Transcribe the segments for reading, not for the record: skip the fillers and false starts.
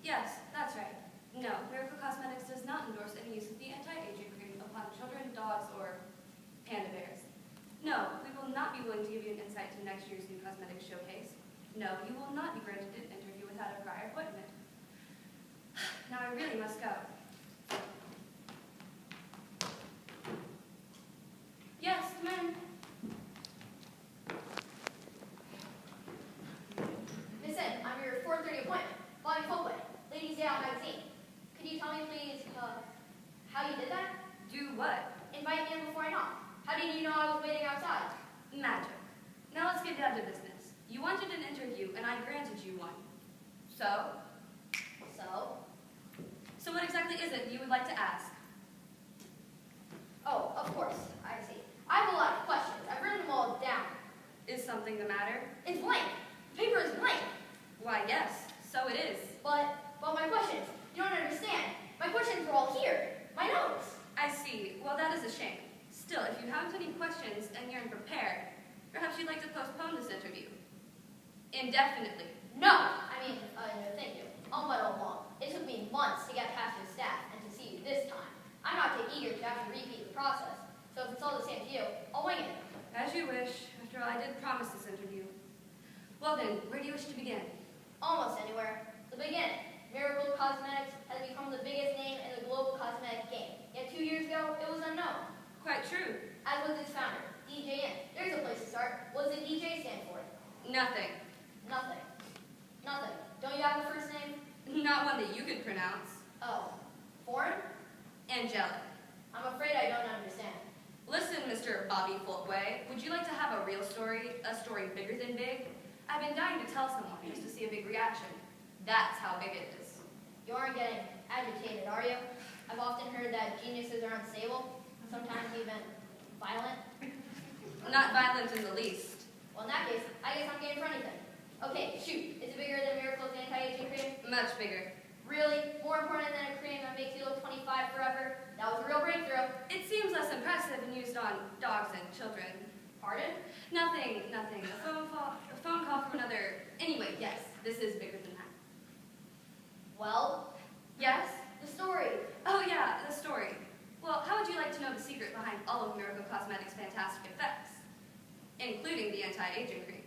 Yes, that's right. No, Miracle Cosmetics does not endorse any use of the anti-aging cream upon children, dogs, or panda bears. No, we will not be willing to give you an insight to next year's new cosmetics showcase. No, you will not be granted an interview without a prior appointment. Now I really must go. Yes, come in. Miss N, I'm your 4:30 appointment. Volume Footway, Ladies' Day Out magazine. Could you tell me, please, how you did that? Do what? Invite me in before I knock. How did you know I was waiting outside? Magic. Now let's get down to business. You wanted an interview, and I granted you one. So? So what exactly is it you would like to ask? Oh, of course. I see. I have a lot of questions. I've written them all down. Is something the matter? It's blank. The paper is blank. Why, yes, so it is. But my questions, you don't understand. My questions were all here. My notes. I see. Well, that is a shame. Still, if you haven't any questions and you're unprepared, perhaps you'd like to postpone this interview. Indefinitely. No! No, thank you. I'll muddle along. It took me months to get past your staff and to see you this time. I'm not too eager to have to repeat the process. So if it's all the same to you, I'll wing it. As you wish. After all, I did promise this interview. Well then, where do you wish to begin? Almost anywhere. The beginning. Miracle Cosmetics has become the biggest name in the global cosmetic game. Yet 2 years ago, it was unknown. Quite true. As was its founder, DJN. There's a place to start. What does the DJ stand for? Nothing. Nothing. Nothing. Don't you have a first name? Not one that you could pronounce. Oh. Foreign? Angelic. I'm afraid I don't understand. Listen, Mr. Bobby Folkway, would you like to have a real story, a story bigger than big? I've been dying to tell someone just to see a big reaction. That's how big it is. You aren't getting agitated, are you? I've often heard that geniuses are unstable, sometimes even violent. Not violent in the least. Well, in that case, I guess I'm game for anything. Okay, shoot. Is it bigger than Miracle's anti-aging cream? Much bigger. Really? More important than a cream that makes you look 25 forever? That was a real breakthrough. It seems less impressive and used on dogs and children. Pardon? Nothing. A phone call from another. Anyway, yes, this is bigger than that. Well? Yes? The story. Oh yeah, the story. Well, how would you like to know the secret behind all of Miracle Cosmetics' fantastic effects? Including the anti-aging cream.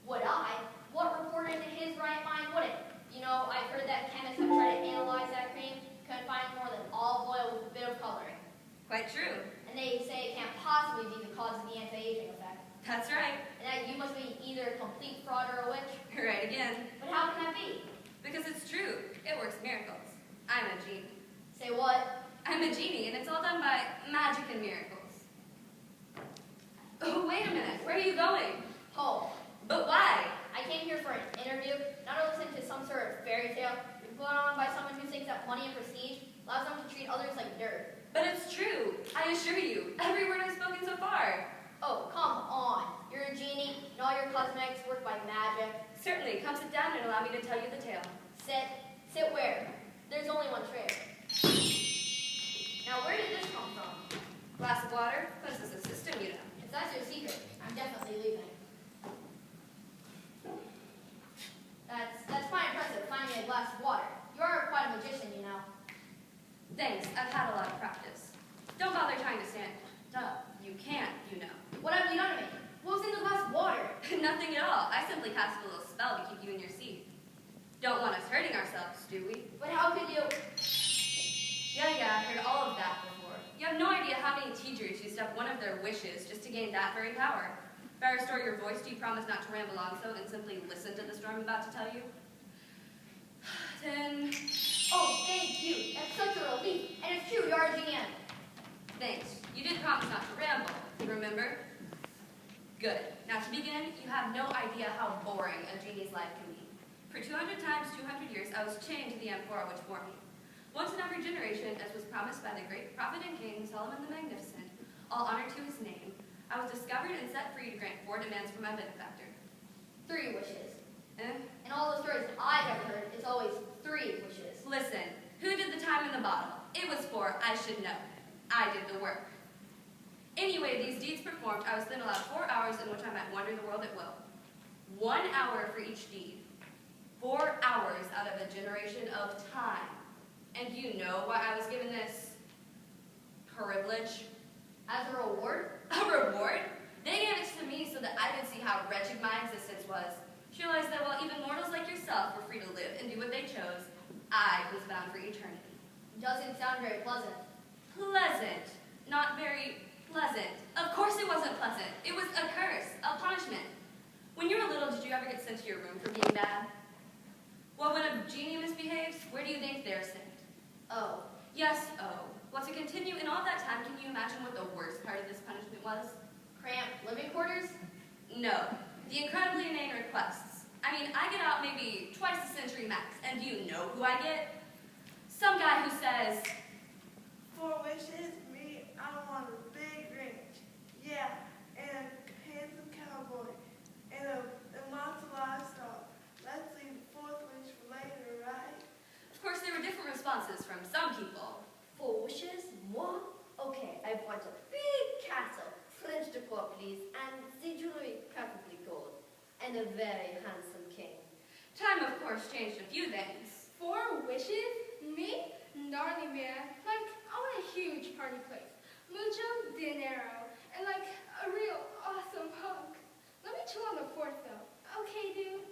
Would I? What reporter in his right mind wouldn't? You know, I've heard that chemists have tried to analyze that cream, couldn't find more than olive oil with a bit of coloring. Quite true. And they say it can't possibly be the cause of the anti-aging effect. That's right. And that you must be either a complete fraud or a witch. Right again. But how can that be? Because it's true. It works miracles. I'm a genie. Say what? I'm a genie, and it's all done by magic and miracles. Oh, wait a minute. Where are you going? Home. But why? I came here for an interview, not to listen to some sort of fairy tale put on by someone who thinks that money and prestige allows them to treat others like dirt. But it's true. I assure you. Every word I've spoken so far. Oh, come on. You're a genie, and all your cosmetics work by magic. Certainly. Come sit down and allow me to tell you the tale. Sit. Sit where? There's only one chair. Now, where did this come from? Glass of water? This is a system, you know. If that's your secret, I'm definitely leaving. That's quite impressive, finding me a glass of water. You are quite a magician, you know. Thanks. I've had a lot of practice. Don't bother trying to stand up. You can't, you know. What have you done to me? What was in the glass of water? Nothing at all. I simply cast a little spell to keep you in your seat. Don't want us hurting ourselves, do we? But how could you? Yeah, I've heard all of that before. You have no idea how many teachers used up one of their wishes just to gain that very power. If I restore your voice, do you promise not to ramble on so and simply listen to the story I'm about to tell you? Then... Oh, thank you. That's such a relief. And it's true, you are a GM. Thanks. You did promise not to ramble, remember? Good. Now to begin, you have no idea how boring a genie's life can be. For 200 times 200 years, I was chained to the amphora which bore me. Once in every generation, as was promised by the great prophet and king, Solomon the Magnificent, all honor to his name, I was discovered and set free to grant 4 demands for my benefactor. 3 wishes. Eh? In all the stories that I've ever heard, it's always 3 wishes. Listen, who did the time in the bottle? It was 4, I should know. I did the work. Anyway, these deeds performed, I was then allowed 4 hours in which I might wander the world at will. 1 hour for each deed. 4 hours out of a generation of time. And do you know why I was given this privilege? As a reward? A reward? They gave it to me so that I could see how wretched my existence was. She realized that while even mortals like yourself were free to live and do what they chose, I was bound for eternity. Doesn't sound very pleasant. Pleasant. Not very pleasant. Of course it wasn't pleasant. It was a curse, a punishment. When you were little, did you ever get sent to your room for being bad? Well, when a genie misbehaves, where do you think they're sent? Oh. Yes, oh. Well, to continue, in all that time, can you imagine what the worst part of this punishment was? Cramped living quarters? No. The incredibly inane requests. I mean, I get out maybe twice a century max, and do you know who I get? Some guy who says, 4 wishes, me, I want a big ranch. Yeah, and a handsome cowboy, and lots of livestock. Let's leave the 4th wish for later, right? of course, there were different responses from some people. 4 wishes? Moi? Okay, I want a big castle, French decor, please, and the jewelry perfectly gold, and a very handsome king. Time, of course, changed a few things. 4 wishes? Me? Darling man, like, I want a huge party place. Mucho dinero, and like, a real awesome hug. Let me chill on the 4th, though. Okay, dude?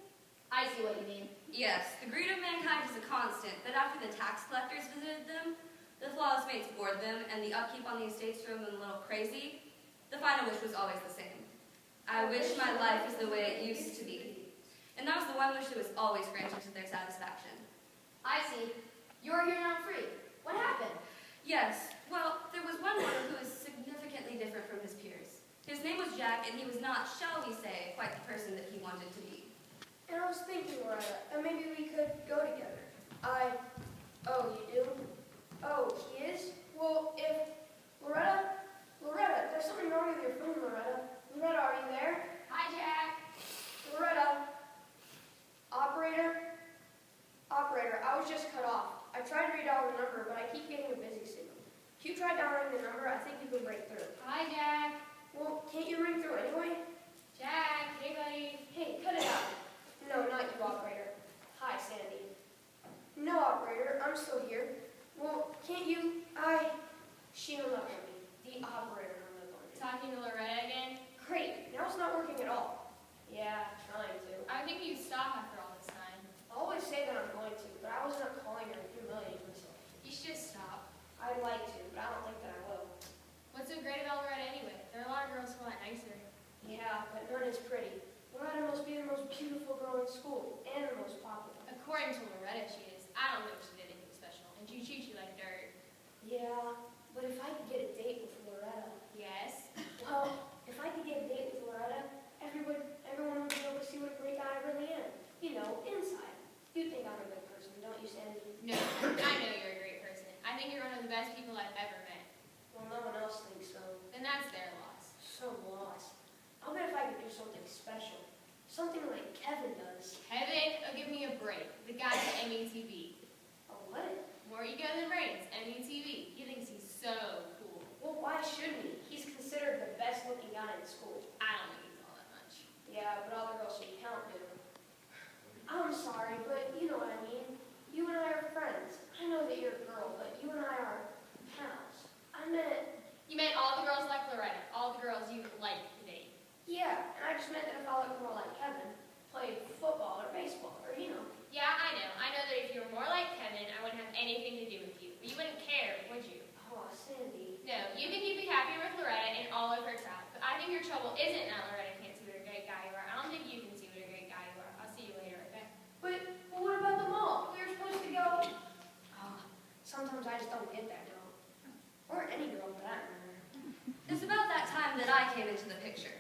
I see what you mean. Yes, the greed of mankind is a constant, but after the tax collectors visited them, the flawless mates bored them, and the upkeep on the estates drove them a little crazy, the final wish was always the same. I wish my life was the way it used to be. And that was the one wish that was always granted to their satisfaction. I see. You're here and I'm free. What happened? Yes, well, there was one mortal who was significantly different from his peers. His name was Jack, and he was not, shall we say, quite the person that he wanted to be. And I was thinking, Loretta, that maybe we could go together. Oh, you do? Oh, he is? Well, if, Loretta, there's something wrong with your phone, Loretta. Loretta, are you there? Hi, Jack. Loretta. Operator, I was just cut off. I tried to redial the number, but I keep getting a busy signal. If you try dialing the number, I think you can break through. Hi, Jack. Well, can't you ring through anyway? Jack, hey, buddy. Hey, cut it out. No, not you, operator. Hi, Sandy. No, operator, I'm still here. Well, can't you? She hung up on me. The operator hung up on me. Talking to Loretta again? Great, now it's not working at all. Yeah, trying to. I think you'd stop after all this time. I always say that I'm going to, but I wasn't up calling her and humiliating myself. You should just stop. I'd like to, but I don't think that I will. What's so great about Loretta anyway? There are a lot of girls who are a lot nicer. Yeah, but none is pretty. Loretta must be the most beautiful girl in school, and the most popular. According to Loretta, she is. I don't think she did anything special, and she treats you like dirt. Yeah, but if I could get a date with Loretta, Yes? well, if I could get a date with Loretta, everyone would be able to see what a great guy I really am. You know, inside. You think I'm a good person, don't you, Sandy? No, I know you're a great person. I think you're one of the best people I've ever met. Well, no one else thinks so. Then that's their loss. So lost. I'll bet if I could do something special. Something like Kevin does. Kevin, oh, give me a break. The guy at METV. Oh, what? More ego than brains, METV. He thinks he's so cool. Well, why shouldn't he? He's considered the best looking guy in school. I don't think he's all that much. Yeah, but all the girls who count do. I'm sorry, but you know what I mean. You and I are friends. I know that you're a girl, but you and I are pals. I meant, You meant all the girls like Loretta, all the girls you like to date. yeah, and I just meant that if I looked more like Kevin, played football or baseball, or you know. Yeah, I know. I know that if you were more like Kevin, I wouldn't have anything to do with you. But you wouldn't care, would you? Oh, Sandy. No, you think you'd be happier with Loretta and all of her crowd. But I think your trouble isn't that Loretta can't see what a great guy you are. I don't think you can see what a great guy you are. I'll see you later, okay? But what about the mall? We were supposed to go. Oh, sometimes I just don't get that girl. Or any girl for that matter. It's about that time that I came into the picture.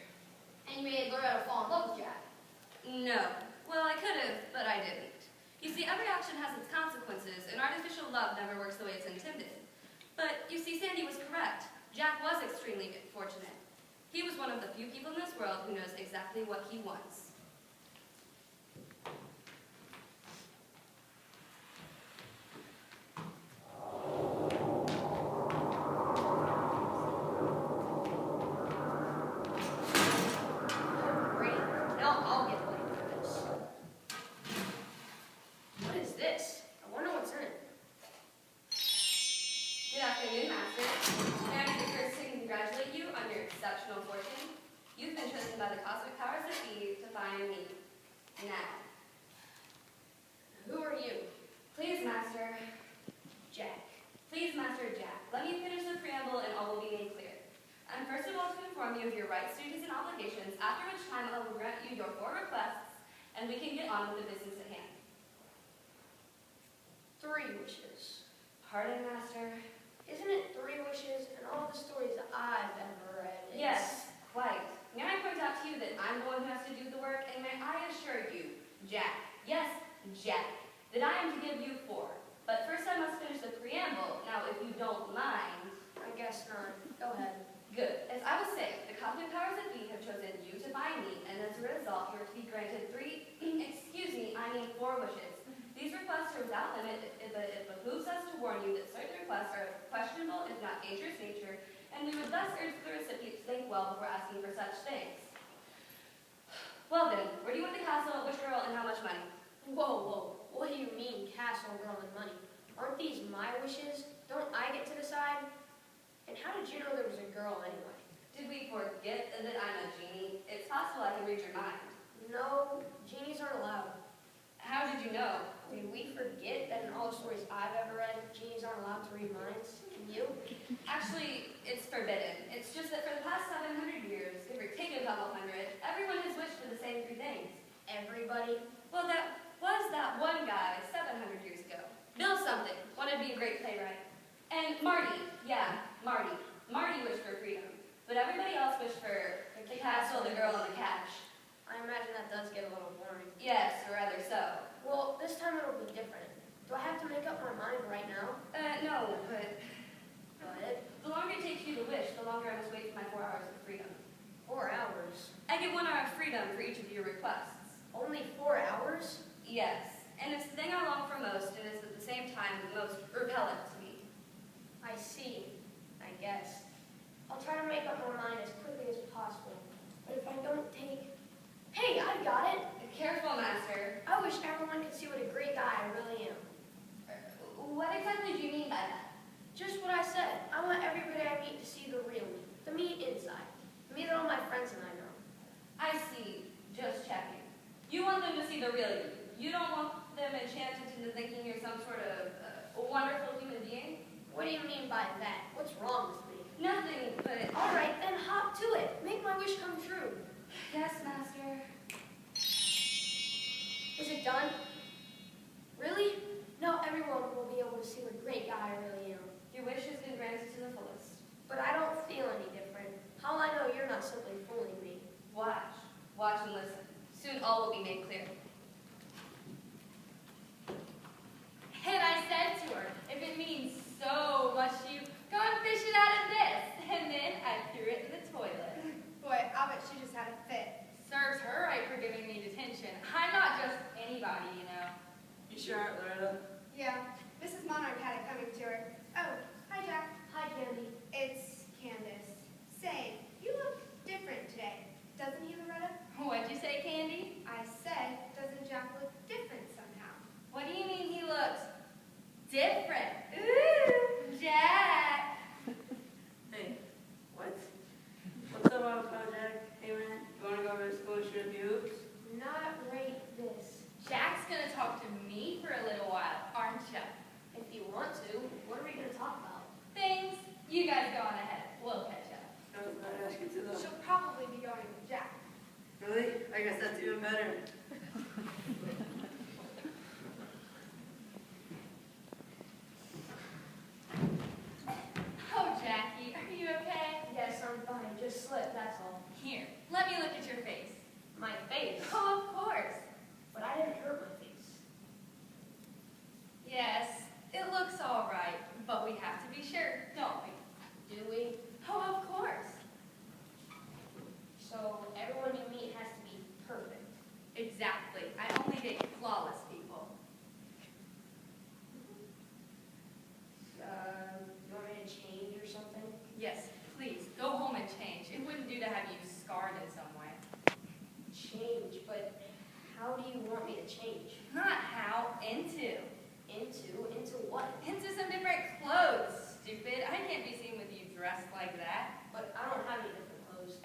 And you made Loretta fall in love with Jack. No. Well, I could have, but I didn't. You see, every action has its consequences, and artificial love never works the way it's intended. But, you see, Sandy was correct. Jack was extremely fortunate. He was one of the few people in this world who knows exactly what he wants. Great. Now I'll get blamed for this. exceptional fortune, you've been chosen by the cosmic powers that be to find me. Now. Who are you? Please, Master. Jack. Please, Master Jack, let me finish the preamble and all will be made clear. I'm first of all to inform you of your rights, duties, and obligations, after which time I will grant you your 4 requests, and we can get on with the business at hand. 3 wishes. Pardon, Master? Isn't it 3 wishes in all the stories that I've ever read? Yes, quite. May I point out to you that I'm the one who has to do the work, and may I assure you, Jack, yes, Jack, that I am to give you 4. But first I must finish the preamble. Now, if you don't mind... I guess not. Go ahead. Good. As I was saying, the cosmic powers that be have chosen you to find me, and as a result, you are to be granted 4 wishes. These requests are without limit, but it behooves us to warn you that certain requests are of questionable, if not dangerous nature, and we would thus urge the recipient to think well before asking for such things. Well then, where do you want the castle, which girl, and how much money? Whoa. What do you mean, castle, girl, and money? Aren't these my wishes? Don't I get to decide? And how did you know there was a girl anyway? Did we forget that I'm a genie? It's possible I can read your mind. No, genies aren't allowed. How did you know? Did we forget that in all the stories I've ever read, genies aren't allowed to read minds? Can you? Actually, it's forbidden. It's just that for the past 700 years, give or take a couple hundred, everyone has wished for the same 3 things. Everybody? Well, that was that one guy 700 years ago. Bill something, wanted to be a great playwright. And Marty, yeah, Marty. Marty wished for freedom. But everybody else wished for the castle, the girl, and the cash. I imagine that does get a little boring. Yes, rather so. Well, this time it'll be different. Do I have to make up my mind right now? No, but But the longer it takes you to wish, the longer I must wait for my 4 hours of freedom. 4 hours. I get 1 hour of freedom for each of your requests. Only 4 hours? Yes, and it's the thing I long for most, and is at the same time the most repellent to me. I see. I guess. I'll try to make up my mind as quickly as possible. But if I don't take... Hey, I got it! Careful, Master. I wish everyone could see what a great guy I really am. What exactly do you mean by that? Just what I said. I want everybody I meet to see the real me. The me inside. The me that all my friends and I know. I see. Just checking. You want them to see the real you. You don't want them enchanted into thinking you're some sort of wonderful human being? What do you mean by that? What's wrong with me? Nothing, but... All right, then hop to it. Make my wish come true. Yes, Master. Is it done? Really? Now everyone will be able to see what a great guy I really am. Your wish has been granted to the fullest. But I don't feel any different. How'll I know you're not simply fooling me? Watch. Watch and listen. Soon all will be made clear. And I said to her, if it means so much to you, go and fish it out of this. And then I threw it in the toilet. Boy, I bet she just had a fit. Serves her right for giving me detention. I'm not just anybody, you know. You sure aren't, Loretta? Yeah, Mrs. Monarch had it coming to her. Oh, hi, Jack. Hi, Candy. It's Candace. Say, you look different today. Doesn't he, Loretta? What'd you say, Candy? I said, doesn't Jack look different somehow? What do you mean he looks different? Ooh, Jack. Hey, what? What's up, Uncle Jack? Hey, man, you want to go over to school and shoot a few hoops? Not right this. Jack's gonna talk to me for a little while, aren't ya? If you want to, what are we going to talk about? Things. You guys go on ahead. We'll catch up. I was about to ask you to, though. She'll probably be going with Jack. Really? I guess that's even better. Oh, Jackie, are you okay? Yes, I'm fine. Just slipped, that's all. Here, let me look at your face. My face. Oh, of course. But I didn't hurt my face. Yes, it looks all right, but we have to be sure, don't we? Do we? Oh, of course. So everyone you meet has to be perfect. Exactly. I only date flawless people. You want me to change or something? Yes, please, go home and change. It wouldn't do to have you scarred in some way. Change, but how do you want me to change? Not how, into. Into what? Into some different clothes, stupid. I can't be seen with you dressed like that. But I don't have any different clothes.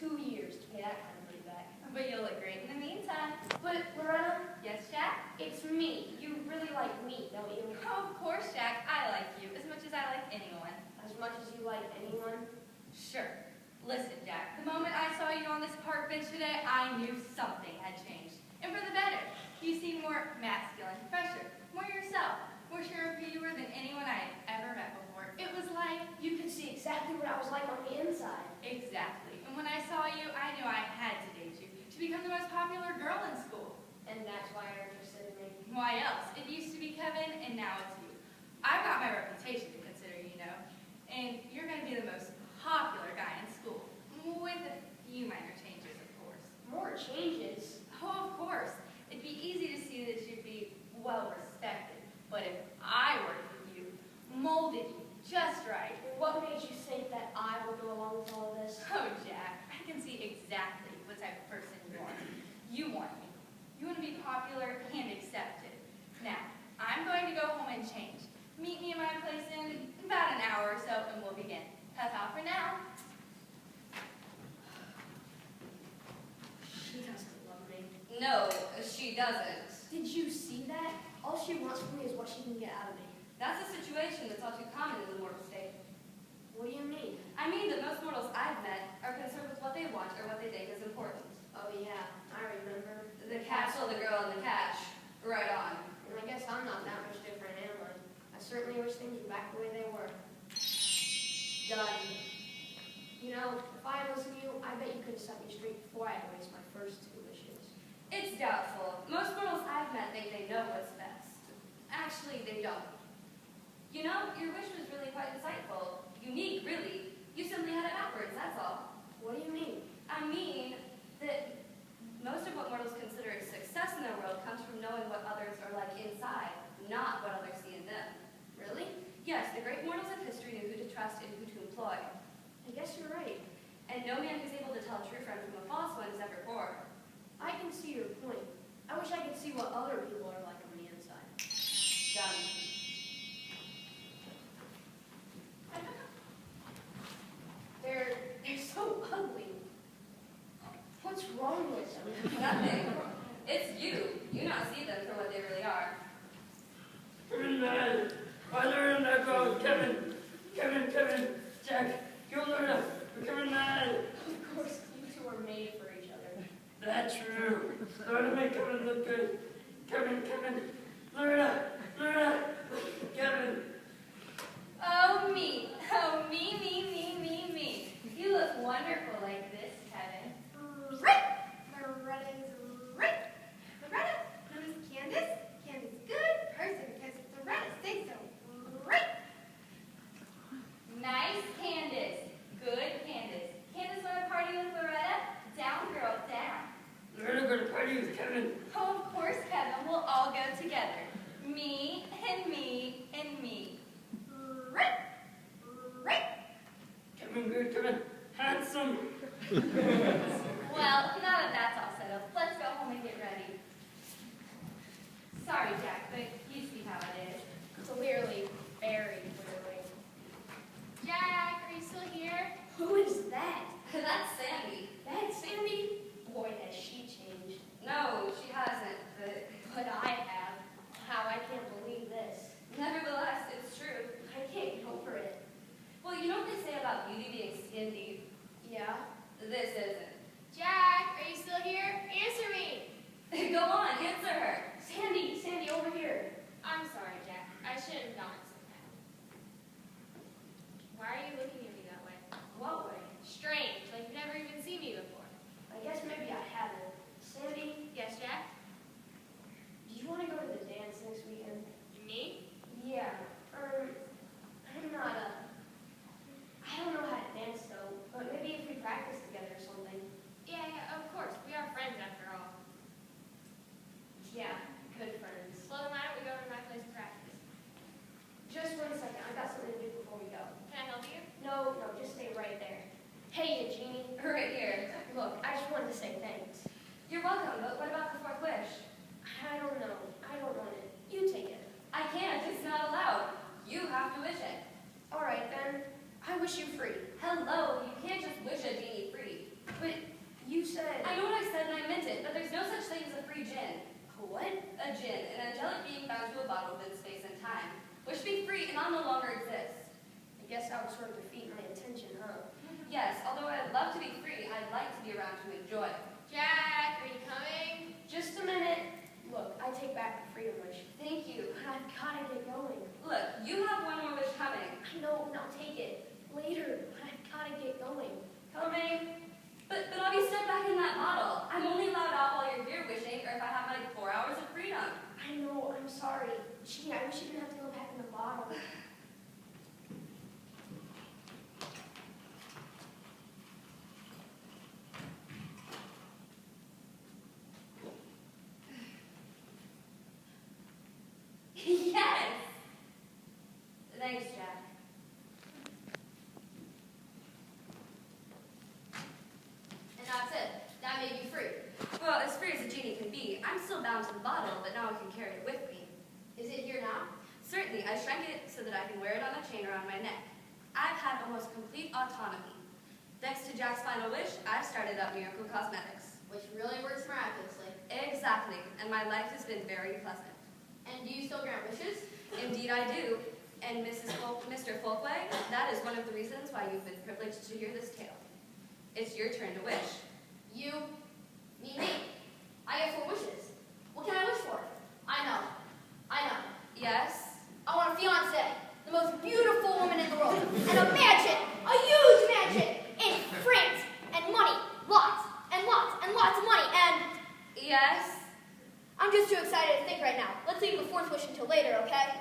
2 years to pay that kind of money back. But you'll look great in the meantime. But, Loretta, Yes, Jack? it's me. You really like me, don't you? Oh, of course, Jack. I like you as much as I like anyone. As much as you like anyone. Sure. Listen, Jack, the moment I saw you on this park bench today, I knew something had changed. And for the better. You seem more masculine, fresher, more yourself, more sure of who you were than anyone I had ever met before. It was like, You could see exactly what I was like on the inside. exactly. And when I saw you, I knew I had to date you to become the most popular girl in school. And that's why you're interested in me. Why else? It used to be Kevin, and now it's you. I've got my reputation to consider, you know. And you're going to be the most popular guy in school, with a few minor changes, of course. More changes. Oh, of course. It'd be easy to see that you'd be well respected. But if I worked with you, molded you just right. What made you think that I would go along with all of this? Oh, Jack, I can see exactly what type of person you are. You want me. You want to be popular and accepted. Now, I'm going to go home and change. Meet me in my place in about an hour or so, and we'll begin. Ta-ta for now. She doesn't love me. No, she doesn't. Did you see that? All she wants from me is what she can get out of me. That's a situation that's all too common in the mortal state. What do you mean? I mean that most mortals I've met are concerned with what they want or what they think is important. Oh yeah, I remember. The castle, the girl, and the cash. Right on. And I guess I'm not that much different, am I? I certainly wish things were back the way they were. Done. You know, if I had listened to you, I bet you could have set me straight before I had waste my first 2 wishes. It's doubtful. Most mortals I've met think they know what's best. Actually, they don't. You know, your wish was really quite insightful. Unique, really. You simply had it backwards, that's all. What do you mean? I mean that most of what mortals consider a success in their world comes from knowing what others are like inside, not what others see in them. Really? Yes, the great mortals of history knew who to trust and who to employ. I guess you're right. And no man who's able to tell a true friend from a false one is ever poor. I can see your point. I wish I could see what other people are like on the inside. Done. They're so ugly. What's wrong with them? Nothing. It's you. You not see them for what they really are. Kevin, man. I learned that girl. Kevin. Jack, you learn we're coming mad. Of course, you two are made for each other. That's true. Learn to make Kevin look good. Kevin. Loretta. Kevin. Oh, me. You look wonderful like this, Kevin. Right! Loretta's right! Loretta, known as Candace. Candace, good person, because Loretta says so. Right! Nice, Candace. Good, Candace. Candace want to party with Loretta? Down, girl, down. Loretta going to party with Kevin. Oh, of course, Kevin. We'll all go together. Me and me and me. Right! Right! Kevin, good, Kevin. Handsome. Well, now that that's all settled, let's go home and get ready. Sorry, Jack, but you see how it is. Clearly, very clearly. Jack, are you still here? Who is that? That's Sandy. That's Sandy? Boy, has she changed. No, she hasn't, but But I have. How I can't believe this. nevertheless, it's true. I can't get over it. Well, you know what they say about beauty being skin deep? Yeah? This isn't. Jack, are you still here? Answer me! Go on, answer her. Sandy, over here. I'm sorry, Jack. I should have known somehow. Why are you looking at me that way? What way? Strange, like you've never even seen me before. I guess maybe I haven't. Sandy, Yes, Jack? do you want to go to the dance next weekend? Me? Yeah. I'm not, I don't know how to dance though, but maybe if we practice together or something. What? A djinn, an angelic being bound to a bottle within space and time. Wish to be free and I'll no longer exist. I guess that would sort of defeat my intention, huh? Yes, although I'd love to be free, I'd like to be around to enjoy. Jack, are you coming? Just a minute. Look, I take back the freedom wish. Thank you. But I've got to get going. Look, you have one more wish coming. I know, and I'll take it later, but I've got to get going. Coming? But I'll be stuck back in that bottle. I'm only allowed out while you're here wishing, or if I have like 4 hours of freedom. I know, I'm sorry. Gee, I wish you didn't have to go back in the bottle. Yes! Thanks, Jack. And that's it. That made you free. Well, as free as a genie can be, I'm still bound to the bottle, but now I can carry it with me. Is it here now? Certainly, I shrank it so that I can wear it on a chain around my neck. I've had almost complete autonomy. Thanks to Jack's final wish, I've started up Miracle Cosmetics. Which really works miraculously. Exactly, and my life has been very pleasant. And do you still grant wishes? Indeed I do. And Mr. Folkway, that is one of the reasons why you've been privileged to hear this tale. It's your turn to wish. You, me. I have 4 wishes. What can I wish for? I know. Yes? I want a fiance, the most beautiful woman in the world, and a mansion, a huge mansion, in France, and money, lots, and lots, and lots of money, and... Yes? I'm just too excited to think right now. Let's leave the 4th wish until later, okay?